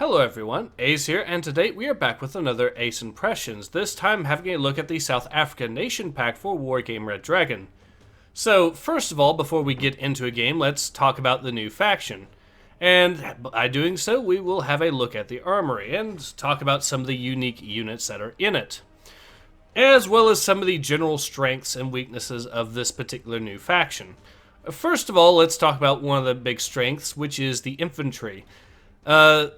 Hello everyone, Ace here, and today we are back with another Ace Impressions, this time having a look at the South African Nation Pack for Wargame Red Dragon. So, first of all, before we get into a game, let's talk about the new faction. And by doing so, we will have a look at the armory, and talk about some of the unique units that are in it, as well as some of the general strengths and weaknesses of this particular new faction. First of all, let's talk about one of the big strengths, which is the Infantry.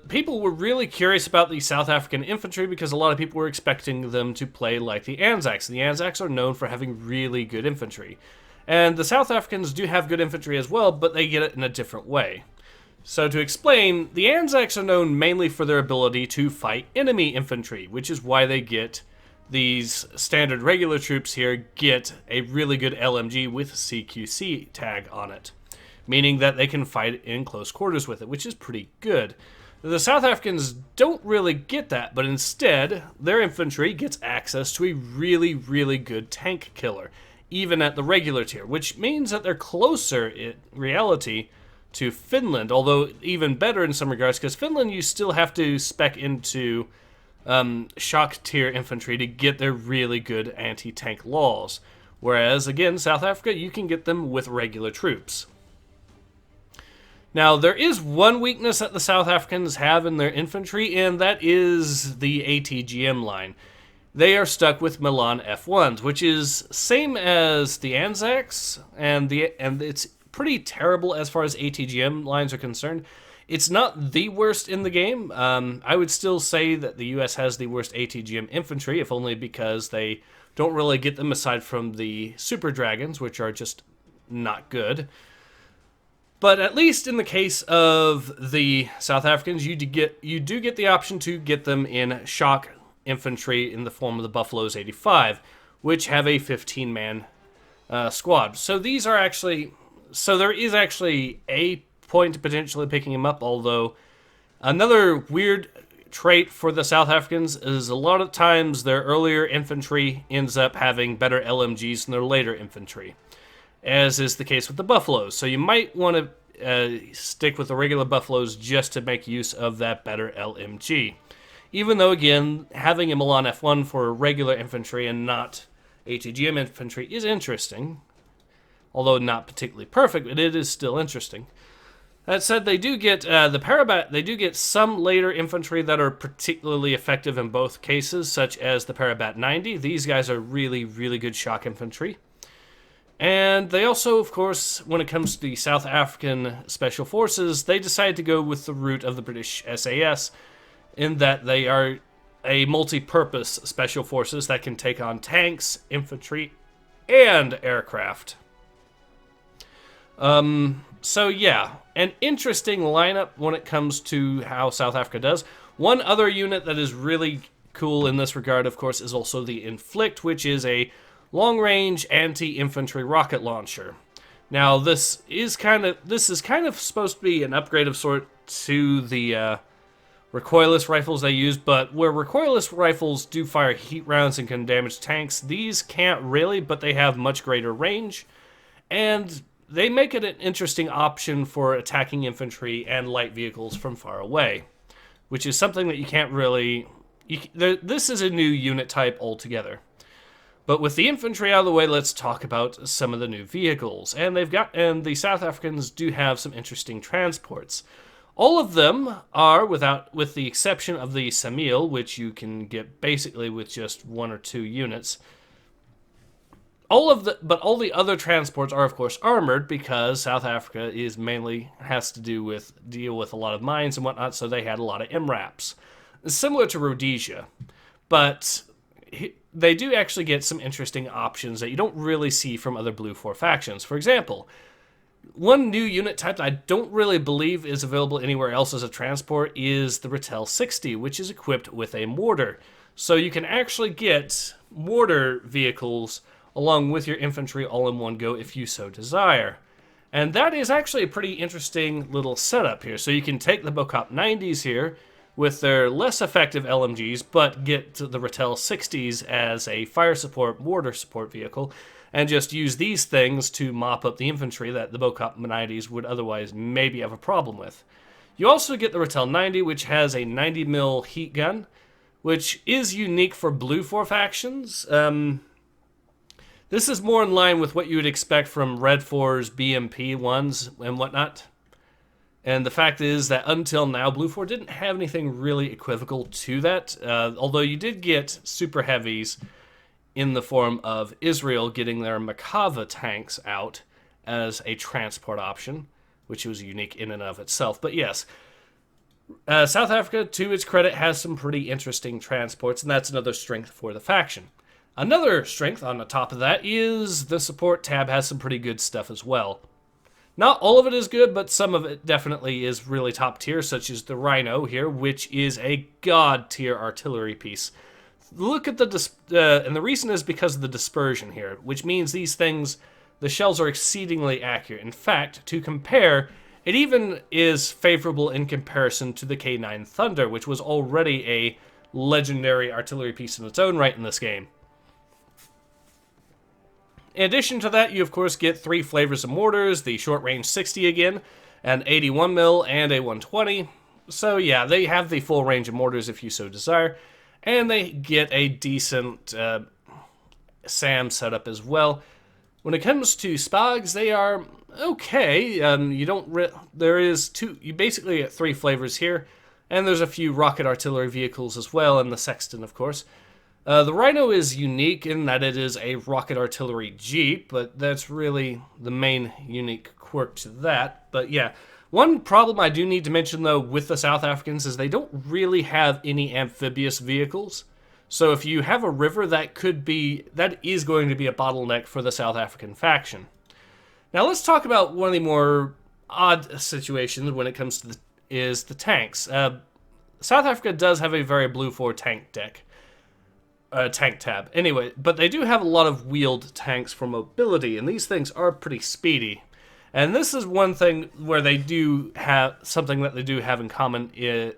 People were really curious about the South African infantry because a lot of people were expecting them to play like the Anzacs. The Anzacs are known for having really good infantry. And the South Africans do have good infantry as well, but they get it in a different way. So to explain, the Anzacs are known mainly for their ability to fight enemy infantry, which is why they get these standard regular troops here get a really good LMG with CQC tag on it, meaning that they can fight in close quarters with it, which is pretty good. The South Africans don't really get that, but instead, their infantry gets access to a really, really good tank killer, even at the regular tier, which means that they're closer, in reality, to Finland, although even better in some regards, because Finland you still have to spec into shock tier infantry to get their really good anti-tank laws, whereas, again, South Africa, you can get them with regular troops. Now, there is one weakness that the South Africans have in their infantry, and that is the ATGM line. They are stuck with Milan F1s, which is same as the Anzacs, and it's pretty terrible as far as ATGM lines are concerned. It's not the worst in the game. I would still say that the US has the worst ATGM infantry, if only because they don't really get them aside from the Super Dragons, which are just not good. But at least in the case of the South Africans, you do get the option to get them in shock infantry in the form of the Buffaloes 85, which have a 15-man squad. So these are actually, there is actually a point to potentially picking them up. Although another weird trait for the South Africans is a lot of times their earlier infantry ends up having better LMGs than their later infantry, as is the case with the Buffaloes. So you might want to stick with the regular Buffaloes just to make use of that better LMG. Even though, again, having a Milan F1 for regular infantry and not ATGM infantry is interesting, although not particularly perfect, but it is still interesting. That said, they do get they do get some later infantry that are particularly effective in both cases, such as the Parabat 90. These guys are really, really good shock infantry. And they also, of course, when it comes to the South African Special Forces, they decide to go with the route of the British SAS, in that they are a multi-purpose Special Forces that can take on tanks, infantry, and aircraft. So yeah, an interesting lineup when it comes to how South Africa does. One other unit that is really cool in this regard, of course, is also the Inflict, which is a long-range anti-infantry rocket launcher. Now, this is kind of supposed to be an upgrade of sort to the recoilless rifles they use, but where recoilless rifles do fire heat rounds and can damage tanks, these can't really, but they have much greater range, and they make it an interesting option for attacking infantry and light vehicles from far away, which is something that you can't really... this is a new unit type altogether. But with the infantry out of the way, let's talk about some of the new vehicles. And the South Africans do have some interesting transports. All of them are, with the exception of the Samil, which you can get basically with just 1 or 2 units. But all the other transports are, of course, armored, because South Africa has to deal with a lot of mines and whatnot, so they had a lot of MRAPs. Similar to Rhodesia. But they do actually get some interesting options that you don't really see from other Blue 4 factions. For example, one new unit type that I don't really believe is available anywhere else as a transport is the Ratel 60, which is equipped with a mortar. So you can actually get mortar vehicles along with your infantry all in one go if you so desire. And that is actually a pretty interesting little setup here. So you can take the Bocop 90s here with their less effective LMGs, but get the Ratel 60s as a fire support, mortar support vehicle, and just use these things to mop up the infantry that the Bocop 90s would otherwise maybe have a problem with. You also get the Ratel 90, which has a 90mm heat gun, which is unique for Blue 4 factions. This is more in line with what you would expect from Red 4's BMP ones and whatnot. And the fact is that until now, Blue 4 didn't have anything really equivocal to that, although you did get super heavies in the form of Israel getting their Makava tanks out as a transport option, which was unique in and of itself. But yes, South Africa, to its credit, has some pretty interesting transports, and that's another strength for the faction. Another strength on the top of that is the support tab has some pretty good stuff as well. Not all of it is good, but some of it definitely is really top tier, such as the Rhino here, which is a god tier artillery piece. Look at the and the reason is because of the dispersion here, which means these things, the shells are exceedingly accurate. In fact, to compare, it even is favorable in comparison to the K9 Thunder, which was already a legendary artillery piece in its own right in this game. In addition to that, you of course get 3 flavors of mortars, the short range 60 again, an 81mm and a 120. So yeah, they have the full range of mortars if you so desire, and they get a decent SAM setup as well. When it comes to Spags, they are okay. You basically get 3 flavors here, and there's a few rocket artillery vehicles as well, and the Sexton of course. The Rhino is unique in that it is a rocket artillery jeep, but that's really the main unique quirk to that. But yeah, one problem I do need to mention though with the South Africans is they don't really have any amphibious vehicles. So if you have a river, that is going to be a bottleneck for the South African faction. Now let's talk about one of the more odd situations when it comes to the tanks. South Africa does have a very Blue 4 tank deck. Tank tab. Anyway, but they do have a lot of wheeled tanks for mobility, and these things are pretty speedy. And this is one thing where they do have something that they do have in common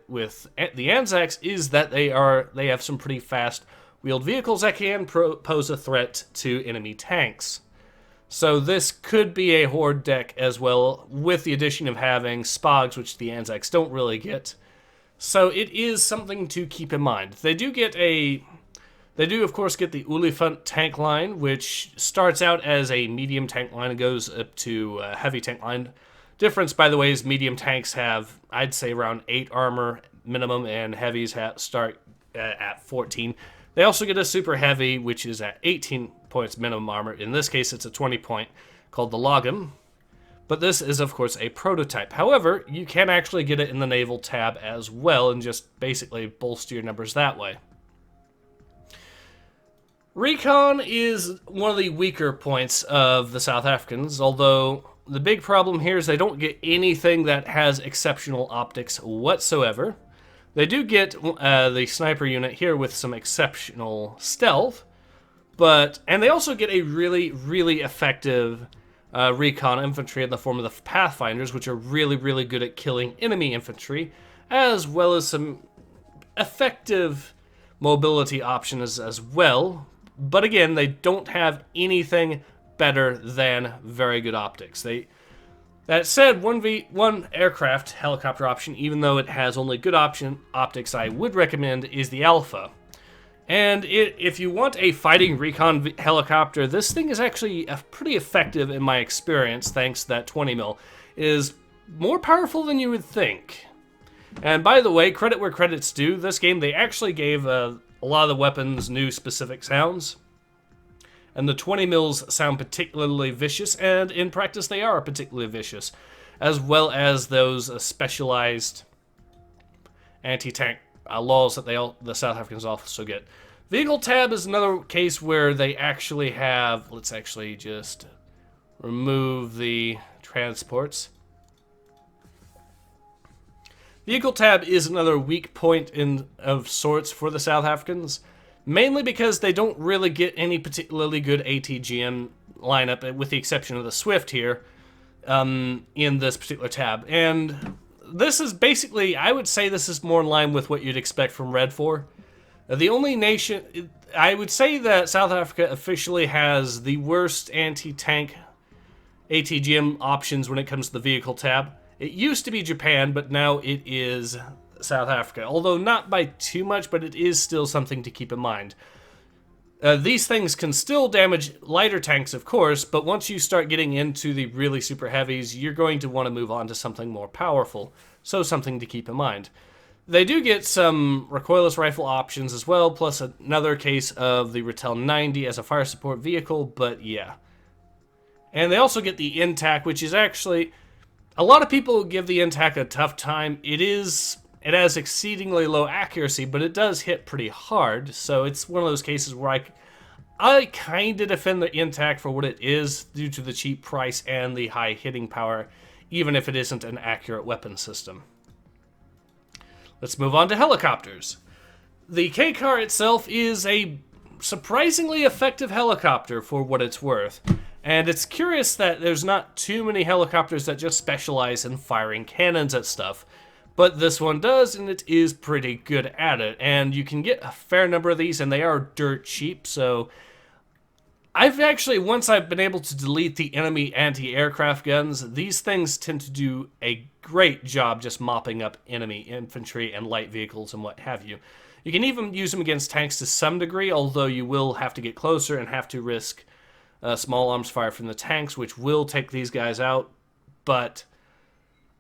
with the Anzacs is that they have some pretty fast wheeled vehicles that can pose a threat to enemy tanks. So this could be a horde deck as well, with the addition of having Spags, which the Anzacs don't really get. So it is something to keep in mind. They do, of course, get the Olifant tank line, which starts out as a medium tank line and goes up to a heavy tank line. Difference, by the way, is medium tanks have, I'd say, around 8 armor minimum, and heavies start at 14. They also get a super heavy, which is at 18 points minimum armor. In this case, it's a 20 point, called the Logum. But this is, of course, a prototype. However, you can actually get it in the naval tab as well, and just basically bolster your numbers that way. Recon is one of the weaker points of the South Africans, although the big problem here is they don't get anything that has exceptional optics whatsoever. They do get the sniper unit here with some exceptional stealth, and they also get a really, really effective recon infantry in the form of the Pathfinders, which are really, really good at killing enemy infantry, as well as some effective mobility options as well. But again, they don't have anything better than very good optics. That said, one aircraft helicopter option, even though it has only good optics, I would recommend is the Alpha. And if you want a fighting recon helicopter, this thing is actually pretty effective in my experience, thanks to that 20mm. It is more powerful than you would think. And by the way, credit where credit's due, this game they actually gave a lot of the weapons new specific sounds. And the 20mm sound particularly vicious, and in practice they are particularly vicious, as well as those specialized anti-tank laws that the South Africans also get. Vehicle tab is another case where they actually have, let's actually just remove the transports. Vehicle tab is another weak point of sorts for the South Africans, mainly because they don't really get any particularly good ATGM lineup, with the exception of the Swift here, in this particular tab. And this is basically, I would say this is more in line with what you'd expect from Red 4. The only nation, I would say that South Africa officially has the worst anti-tank ATGM options when it comes to the vehicle tab. It used to be Japan, but now it is South Africa. Although not by too much, but it is still something to keep in mind. These things can still damage lighter tanks, of course, but once you start getting into the really super heavies, you're going to want to move on to something more powerful. So something to keep in mind. They do get some recoilless rifle options as well, plus another case of the Ratel 90 as a fire support vehicle, but yeah. And they also get the INTAC, which is actually... A lot of people give the INTAC a tough time. It has exceedingly low accuracy, but it does hit pretty hard, so it's one of those cases where I kind of defend the INTAC for what it is due to the cheap price and the high hitting power, even if it isn't an accurate weapon system. Let's move on to helicopters. The K-Car itself is a surprisingly effective helicopter for what it's worth. And it's curious that there's not too many helicopters that just specialize in firing cannons at stuff. But this one does, and it is pretty good at it. And you can get a fair number of these, and they are dirt cheap, so... once I've been able to delete the enemy anti-aircraft guns, these things tend to do a great job just mopping up enemy infantry and light vehicles and what have you. You can even use them against tanks to some degree, although you will have to get closer and have to risk small arms fire from the tanks, which will take these guys out. But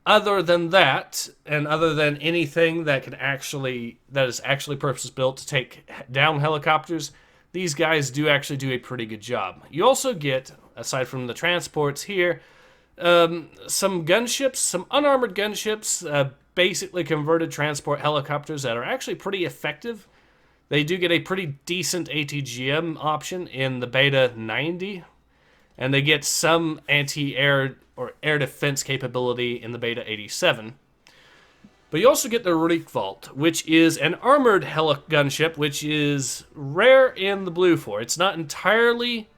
other than that, and other than anything that is actually purpose-built to take down helicopters, these guys do actually do a pretty good job. You also get, aside from the transports here, some gunships, some unarmored gunships, basically converted transport helicopters that are actually pretty effective. They do get a pretty decent ATGM option in the Beta 90, and they get some anti-air or air defense capability in the Beta 87. But you also get the Recon, which is an armored gunship, which is rare in the Blue 4. It's not entirely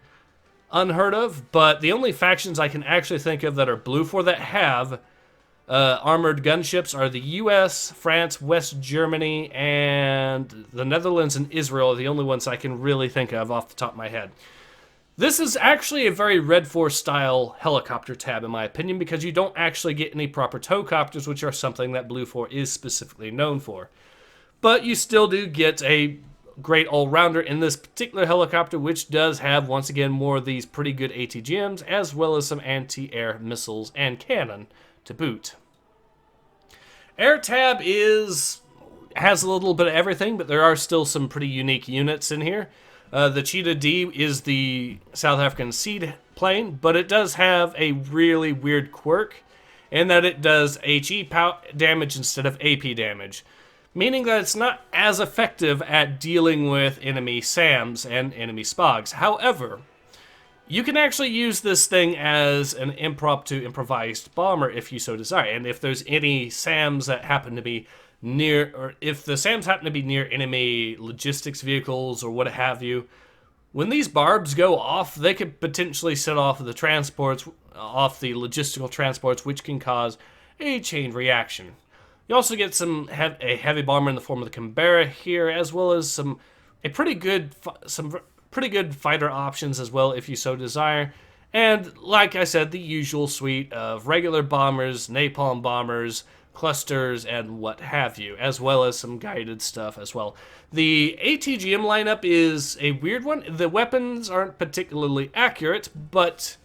unheard of, but the only factions I can actually think of that are Blue 4 that have armored gunships are the US, France, West Germany, and the Netherlands and Israel are the only ones I can really think of off the top of my head. This is actually a very Red 4 style helicopter tab in my opinion, because you don't actually get any proper towcopters, which are something that Blue 4 is specifically known for. But you still do get a great all-rounder in this particular helicopter, which does have, once again, more of these pretty good ATGMs, as well as some anti-air missiles and cannon to boot. Air Tab has a little bit of everything, but there are still some pretty unique units in here. The Cheetah D is the South African seed plane, but it does have a really weird quirk in that it does HE damage instead of AP damage, meaning that it's not as effective at dealing with enemy SAMs and enemy SPOGs. However, you can actually use this thing as an improvised bomber if you so desire. And if there's any SAMs that happen to be near, or if the SAMs happen to be near enemy logistics vehicles or what have you, when these barbs go off, they could potentially set off the transports, off the logistical transports, which can cause a chain reaction. You also get a heavy bomber in the form of the Canberra here, as well as some pretty good fighter options as well if you so desire. And like I said, the usual suite of regular bombers, napalm bombers, clusters, and what have you, as well as some guided stuff as well. The ATGM lineup is a weird one. The weapons aren't particularly accurate, but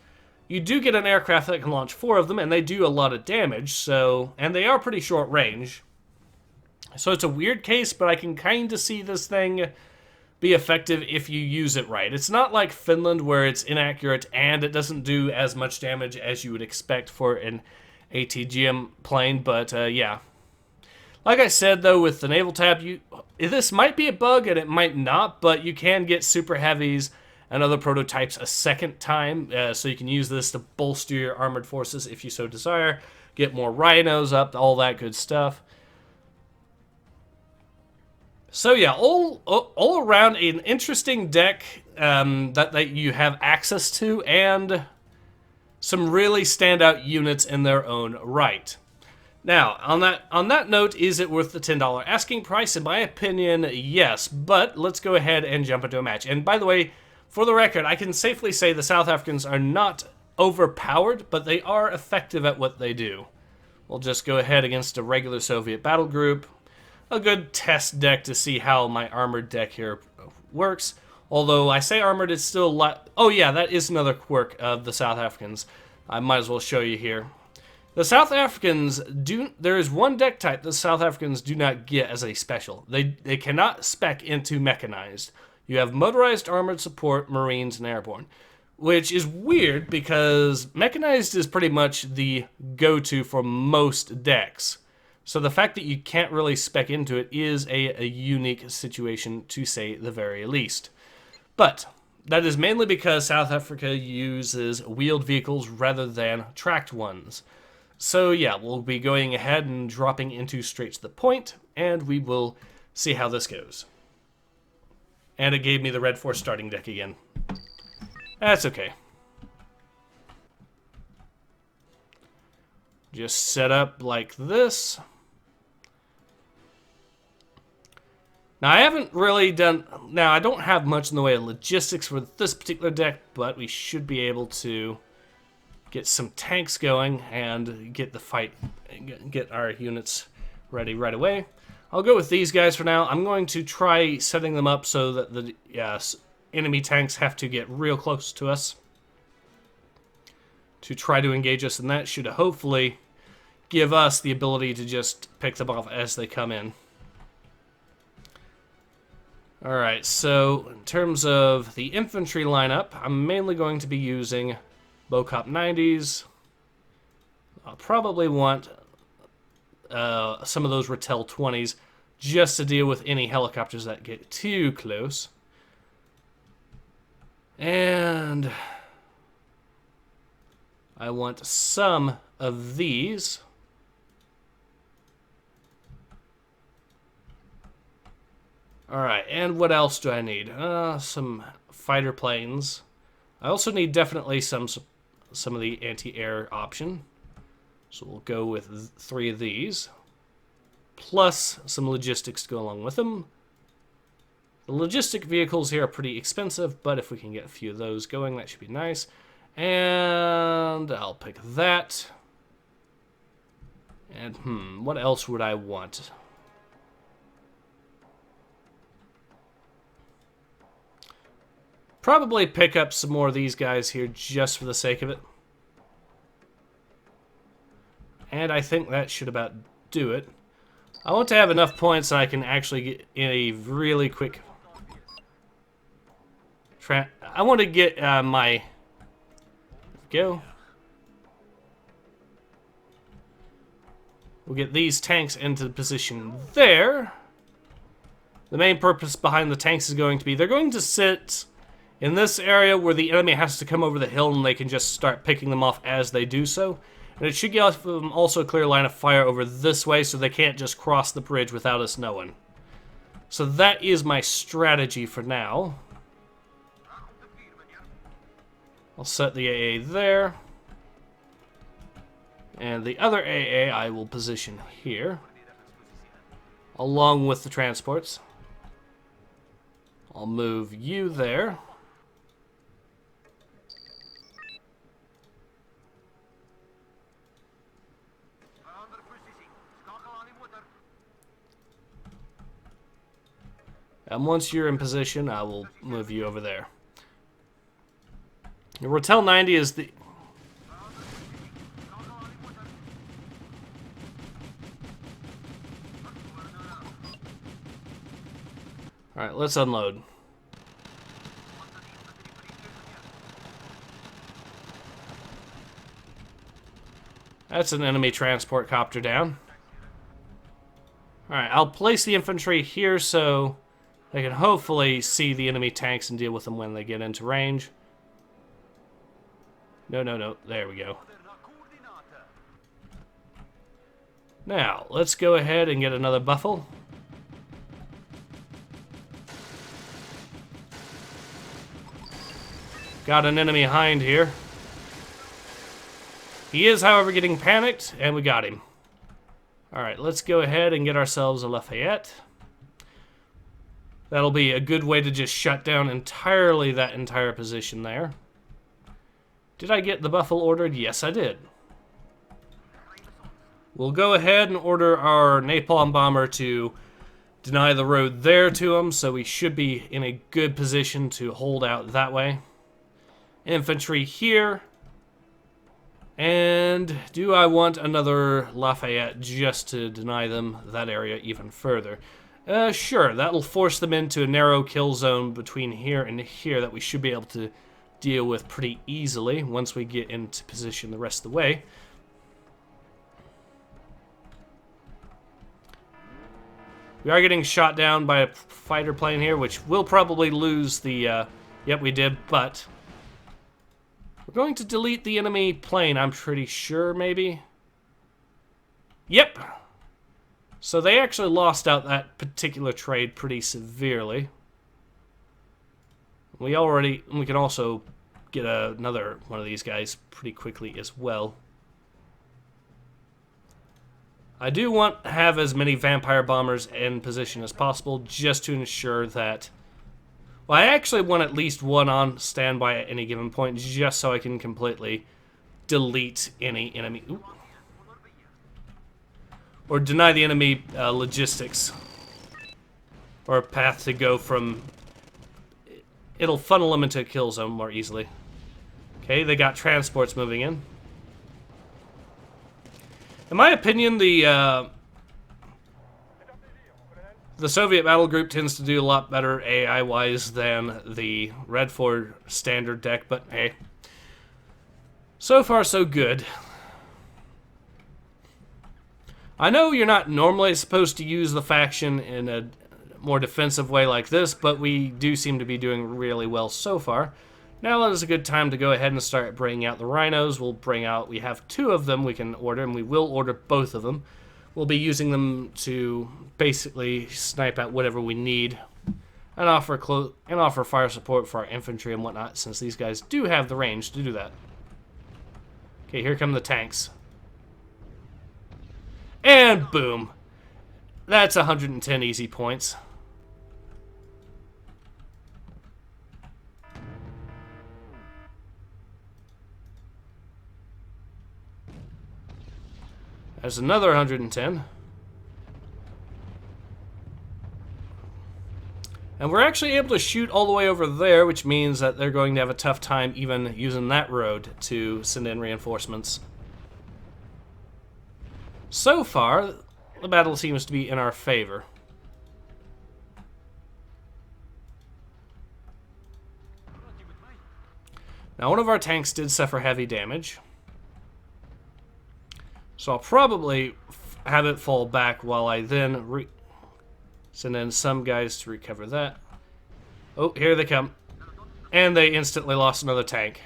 you do get an aircraft that can launch 4 of them, and they do a lot of damage, and they are pretty short range. So it's a weird case, but I can kind of see this thing be effective if you use it right. It's not like Finland where it's inaccurate and it doesn't do as much damage as you would expect for an ATGM plane, but yeah. Like I said, though, with the naval tab, this might be a bug and it might not, but you can get super heavies and other prototypes a second time, so you can use this to bolster your armored forces if you so desire, get more rhinos up, all that good stuff. So yeah, all around an interesting deck that you have access to, and some really standout units in their own right. Now, on that note, is it worth the $10 asking price? In my opinion, yes, but let's go ahead and jump into a match. And by the way, for the record, I can safely say the South Africans are not overpowered, but they are effective at what they do. We'll just go ahead against a regular Soviet battle group. A good test deck to see how my armored deck here works. Although I say armored, it's still a lot. Oh yeah, that is another quirk of the South Africans. I might as well show you here. The South Africans do. There is one deck type the South Africans do not get as a special. They cannot spec into mechanized. You have motorized, armored support, marines, and airborne, which is weird because mechanized is pretty much the go-to for most decks. So the fact that you can't really spec into it is a unique situation, to say the very least. But that is mainly because South Africa uses wheeled vehicles rather than tracked ones. So yeah, we'll be going ahead and dropping into straight to the point, and we will see how this goes. And it gave me the Red Force starting deck again. That's okay. Just set up like this. Now, I haven't really done... Now, I don't have much in the way of logistics for this particular deck, but we should be able to get some tanks going and get the fight, get our units ready right away. I'll go with these guys for now. I'm going to try setting them up so that the enemy tanks have to get real close to us to try to engage us, and that should hopefully give us the ability to just pick them off as they come in. Alright, so in terms of the infantry lineup, I'm mainly going to be using Bocop 90s. I'll probably want some of those Rattel 20s just to deal with any helicopters that get too close. And I want some of these. Alright, and what else do I need? Some fighter planes. I also need definitely some of the anti-air option. So we'll go with 3 of these. Plus some logistics to go along with them. The logistic vehicles here are pretty expensive, but if we can get a few of those going, that should be nice. And I'll pick that. And, what else would I want? Probably pick up some more of these guys here just for the sake of it. And I think that should about do it. I want to have enough points so I can actually get in a really quick... I want to get my... Go. We'll get these tanks into position there. The main purpose behind the tanks is going to be... They're going to sit... in this area where the enemy has to come over the hill and they can just start picking them off as they do so. And it should give them also a clear line of fire over this way so they can't just cross the bridge without us knowing. So that is my strategy for now. I'll set the AA there. And the other AA I will position here, along with the transports. I'll move you there. And once you're in position, I will move you over there. The Rattel 90 is the... Alright, let's unload. That's an enemy transport copter down. Alright, I'll place the infantry here so they can hopefully see the enemy tanks and deal with them when they get into range. No. There we go. Now, let's go ahead and get another buffle. Got an enemy hind here. He is, however, getting panicked, and we got him. Alright, let's go ahead and get ourselves a Lafayette. That'll be a good way to just shut down entirely that entire position there. Did I get the buffalo ordered? Yes, I did. We'll go ahead and order our napalm bomber to deny the road there to them, so we should be in a good position to hold out that way. Infantry here. And do I want another Lafayette just to deny them that area even further? Sure, that'll force them into a narrow kill zone between here and here that we should be able to deal with pretty easily once we get into position the rest of the way. We are getting shot down by a fighter plane here, which will probably lose the... Yep, we did, but... We're going to delete the enemy plane, I'm pretty sure, maybe? Yep! So they actually lost out that particular trade pretty severely. We can also get another one of these guys pretty quickly as well. I do want to have as many vampire bombers in position as possible just to ensure that... Well, I actually want at least one on standby at any given point just so I can completely delete any enemy... Ooh. Or deny the enemy logistics. Or a path to go from... It'll funnel them into a kill zone more easily. Okay, they got transports moving in. In my opinion, the Soviet battle group tends to do a lot better AI-wise than the Red 4 standard deck, but hey. So far, so good. I know you're not normally supposed to use the faction in a more defensive way like this, but we do seem to be doing really well so far. Now is a good time to go ahead and start bringing out the rhinos. We have 2 of them we can order, and we will order both of them. We'll be using them to basically snipe out whatever we need and offer fire support for our infantry and whatnot, since these guys do have the range to do that. Okay, here come the tanks. And boom. That's 110 easy points. There's another 110. And we're actually able to shoot all the way over there, which means that they're going to have a tough time even using that road to send in reinforcements. So far, the battle seems to be in our favor. Now, one of our tanks did suffer heavy damage. So I'll probably have it fall back while I then send in some guys to recover that. Oh, here they come. And they instantly lost another tank.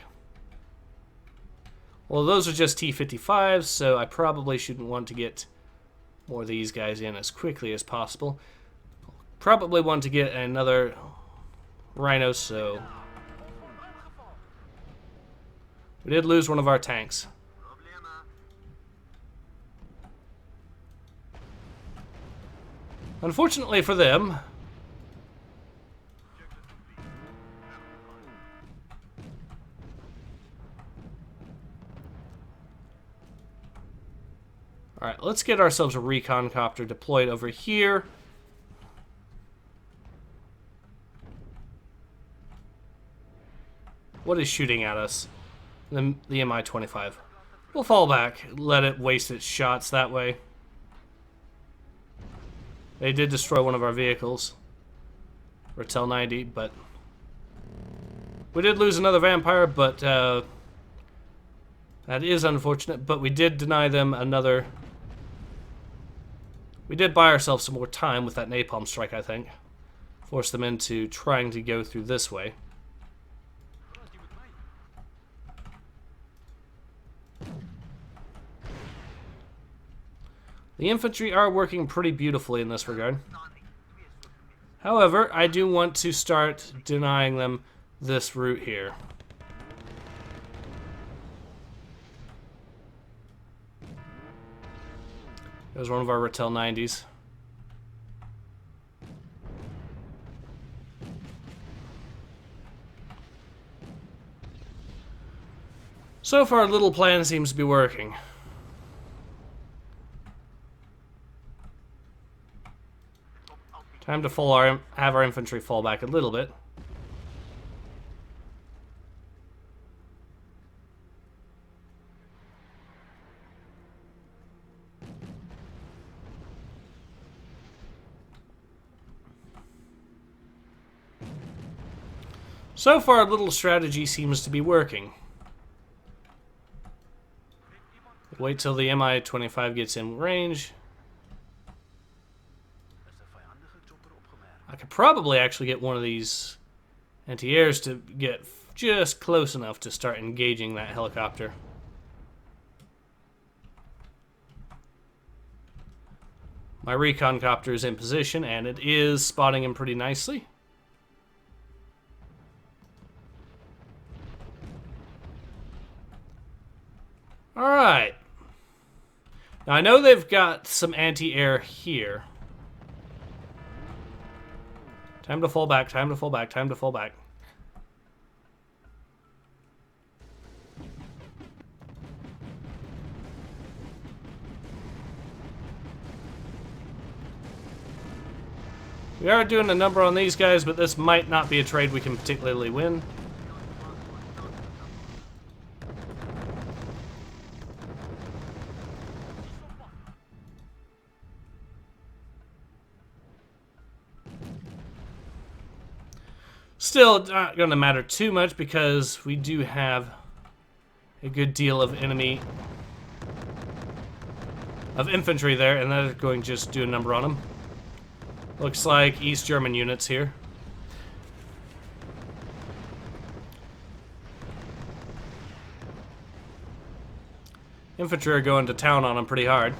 Well, those are just T-55s, so I probably shouldn't want to get more of these guys in as quickly as possible. Probably want to get another rhino, so... We did lose one of our tanks. Unfortunately for them... Alright, let's get ourselves a Recon copter deployed over here. What is shooting at us? The Mi-25. We'll fall back, let it waste its shots that way. They did destroy one of our vehicles. Ratel 90, but... We did lose another vampire, but that is unfortunate, but we did deny them another... We did buy ourselves some more time with that napalm strike, I think. Force them into trying to go through this way. The infantry are working pretty beautifully in this regard. However, I do want to start denying them this route here. There's one of our Ratel 90s. So far, little plan seems to be working. Time to have our infantry fall back a little bit. So far, our little strategy seems to be working. Wait till the Mi-25 gets in range. I could probably actually get one of these anti-airs to get just close enough to start engaging that helicopter. My recon copter is in position, and it is spotting him pretty nicely. Alright. Now I know they've got some anti-air here. Time to fall back, time to fall back, time to fall back. We are doing a number on these guys, but this might not be a trade we can particularly win. Still not going to matter too much because we do have a good deal of infantry there, and that is going to just do a number on them. Looks like East German units here. Infantry are going to town on them pretty hard.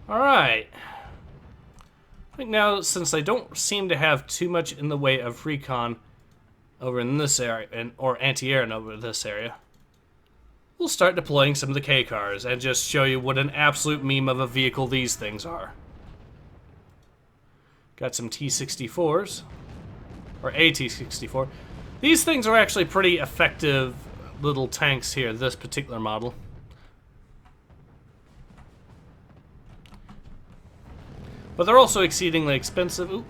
Alright. I think now, since they don't seem to have too much in the way of recon over in this area, or anti-air over this area, we'll start deploying some of the K-cars and just show you what an absolute meme of a vehicle these things are. Got some T-64s, or AT-64. These things are actually pretty effective little tanks here, this particular model. But they're also exceedingly expensive. Ooh.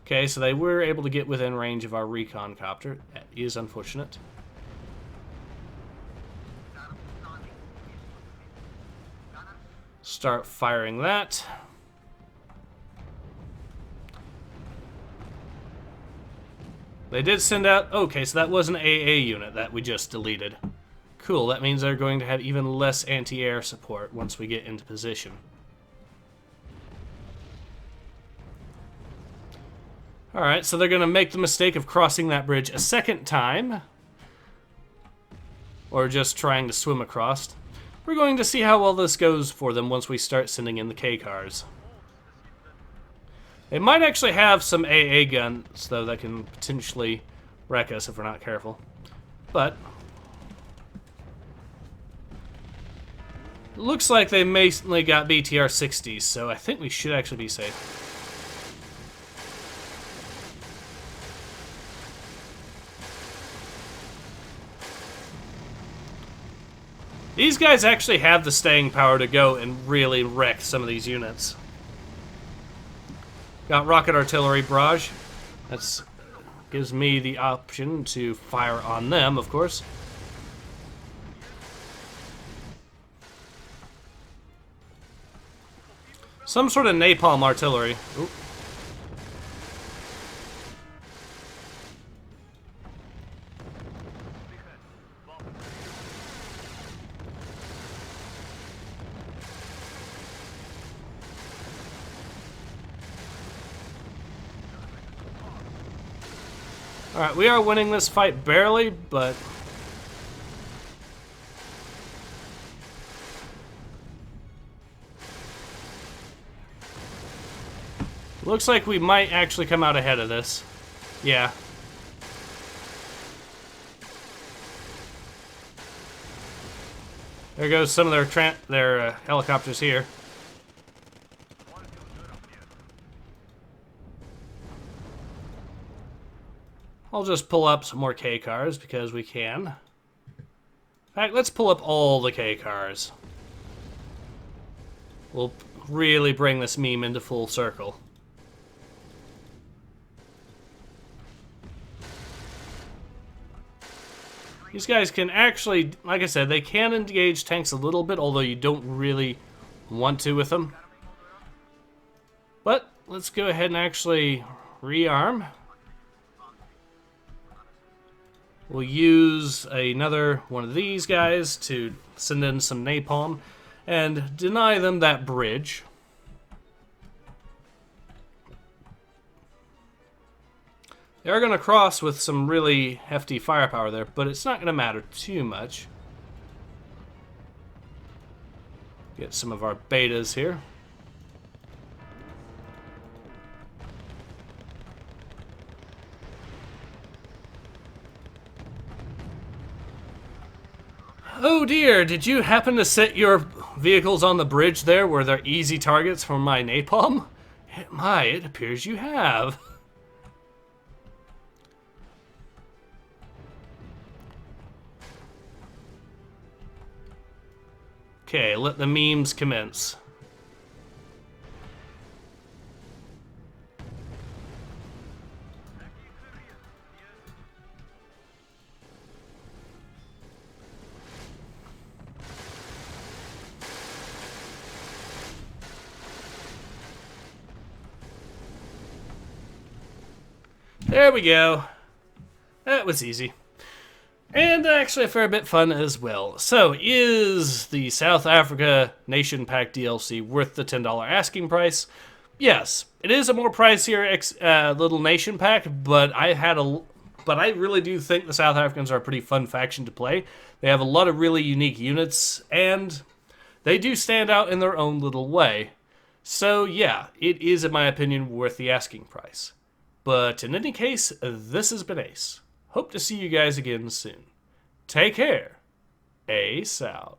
Okay, so they were able to get within range of our recon copter. That is unfortunate. Start firing that. They did send out... Okay, so that was an AA unit that we just deleted. Cool, that means they're going to have even less anti-air support once we get into position. Alright, so they're going to make the mistake of crossing that bridge a second time. Or just trying to swim across. We're going to see how well this goes for them once we start sending in the K-cars. They might actually have some AA guns, though, that can potentially wreck us if we're not careful. But it looks like they mainly got BTR-60s, so I think we should actually be safe. These guys actually have the staying power to go and really wreck some of these units. Got rocket artillery barrage. That gives me the option to fire on them, of course. Some sort of napalm artillery. Ooh. Alright, we are winning this fight barely, but looks like we might actually come out ahead of this. Yeah. There goes some of their helicopters here. I'll just pull up some more K-cars because we can. In fact, let's pull up all the K-cars. will really bring this meme into full circle. These guys can actually, like I said, they can engage tanks a little bit, although you don't really want to with them. But let's go ahead and actually rearm. We'll use another one of these guys to send in some napalm and deny them that bridge. They are going to cross with some really hefty firepower there, but it's not going to matter too much. Get some of our betas here. Oh dear, did you happen to set your vehicles on the bridge there where they're easy targets for my napalm? It appears you have. Okay, let the memes commence. There we go. That was easy. And actually a fair bit fun as well. So, is the South Africa Nation Pack DLC worth the $10 asking price? Yes, it is a more pricier little Nation Pack, but I really do think the South Africans are a pretty fun faction to play. They have a lot of really unique units, and they do stand out in their own little way. So yeah, it is, in my opinion, worth the asking price. But in any case, this has been Ace. Hope to see you guys again soon. Take care. Ace out.